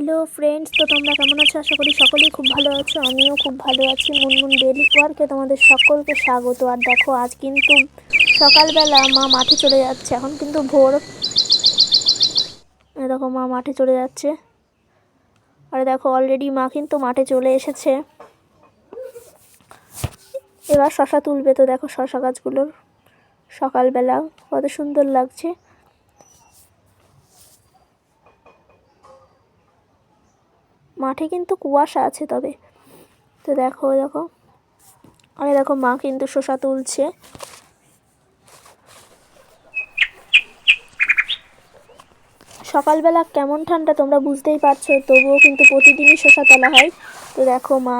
Hello friends, তো তোমরা কেমন আছো? আশা করি সকলেই খুব ভালো আছো। আমিও খুব ভালো আছি। মুনমুন ডেইলি ওয়ার্কে তোমাদের সকলকে স্বাগত। আর দেখো, আজ কিন্তু সকালবেলা মা মাঠে চলে যাচ্ছে। এখন কিন্তু ভোর। দেখো, মা মাঠে চলে যাচ্ছে। আর দেখো, অলরেডি মা কিন্তু মাঠে চলে এসেছে। এবার শশা তুলবে। তো দেখো, শশা গাছগুলোর সকালবেলা কত সুন্দর লাগছে। মাঠে কিন্তু কুয়াশা আছে তবে। তো দেখো দেখো, আরে দেখো, মা কিন্তু শসা তুলছে। সকালবেলা কেমন ঠান্ডা তোমরা বুঝতেই পারছো, তবুও কিন্তু প্রতিদিনই শসা তোলা হয়। তো দেখো, মা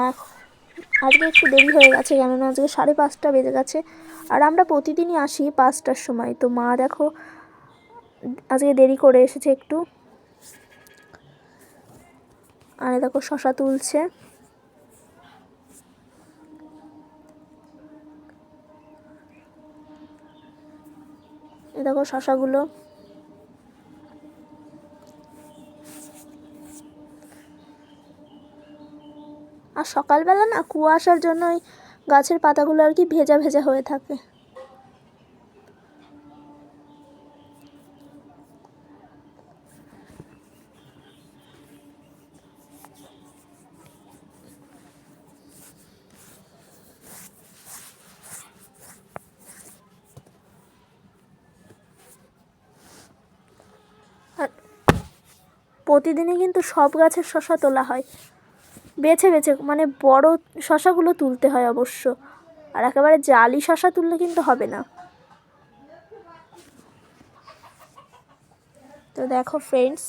আজকে একটু দেরি হয়ে গেছে, কেননা আজকে 5:30 বেজে গেছে। আর আমরা প্রতিদিনই আসি 5টার সময়। তো মা দেখো আজকে দেরি করে এসেছে একটু। আর দেখো, শসা তুলছে। এ দেখো শসাগুলো। আর সকালবেলা না কুয়াশার জন্য ওই গাছের পাতাগুলো আর কি ভেজা ভেজা হয়ে থাকে। আর প্রতিদিনই কিন্তু সব গাছের শসা তোলা হয়, বেছে বেছে, মানে বড় শসাগুলো তুলতে হয় অবশ্য। আর একেবারে জালি শসা তুললে কিন্তু হবে না। তো দেখো ফ্রেন্ডস,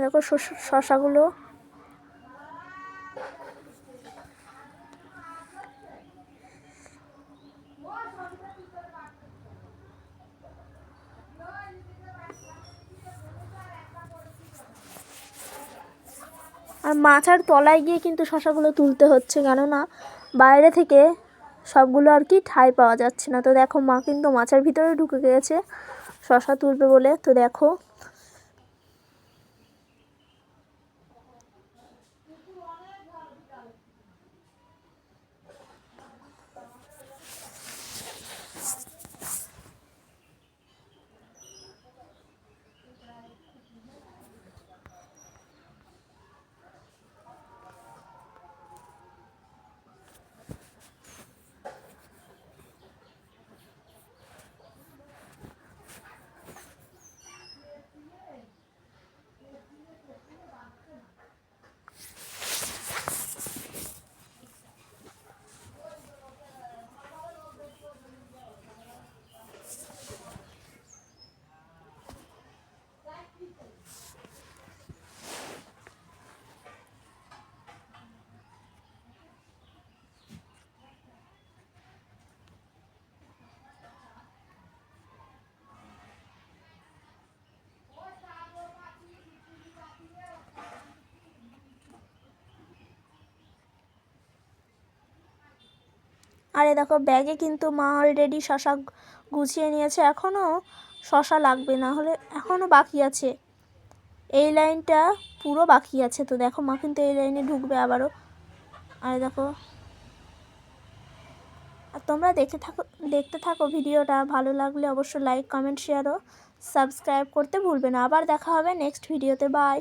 দেখো শসাগুলো। আর মাচার তলায় গিয়ে কিন্তু শসাগুলো তুলতে হচ্ছে, কেননা বাইরে থেকে সবগুলো আর কি ঠাঁই পাওয়া যাচ্ছে না। তো দেখো, মা কিন্তু মাচার ভিতরে ঢুকে গিয়েছে শসা তুলবে বলে। তো দেখো, আরে দেখো, ব্যাগে কিন্তু মা অলরেডি শসা গুছিয়ে নিয়েছে। এখনও শসা লাগবে, না হলে এখনও বাকি আছে। এই লাইনটা পুরো বাকি আছে। তো দেখো, মা কিন্তু এই লাইনে ঢুকবে আবারও। আরে দেখো, আর তোমরা দেখতে থাকো ভিডিওটা। ভালো লাগলে অবশ্যই লাইক, কমেন্ট, শেয়ার ও সাবস্ক্রাইব করতে ভুলবে না। আবার দেখা হবে নেক্সট ভিডিওতে। বাই।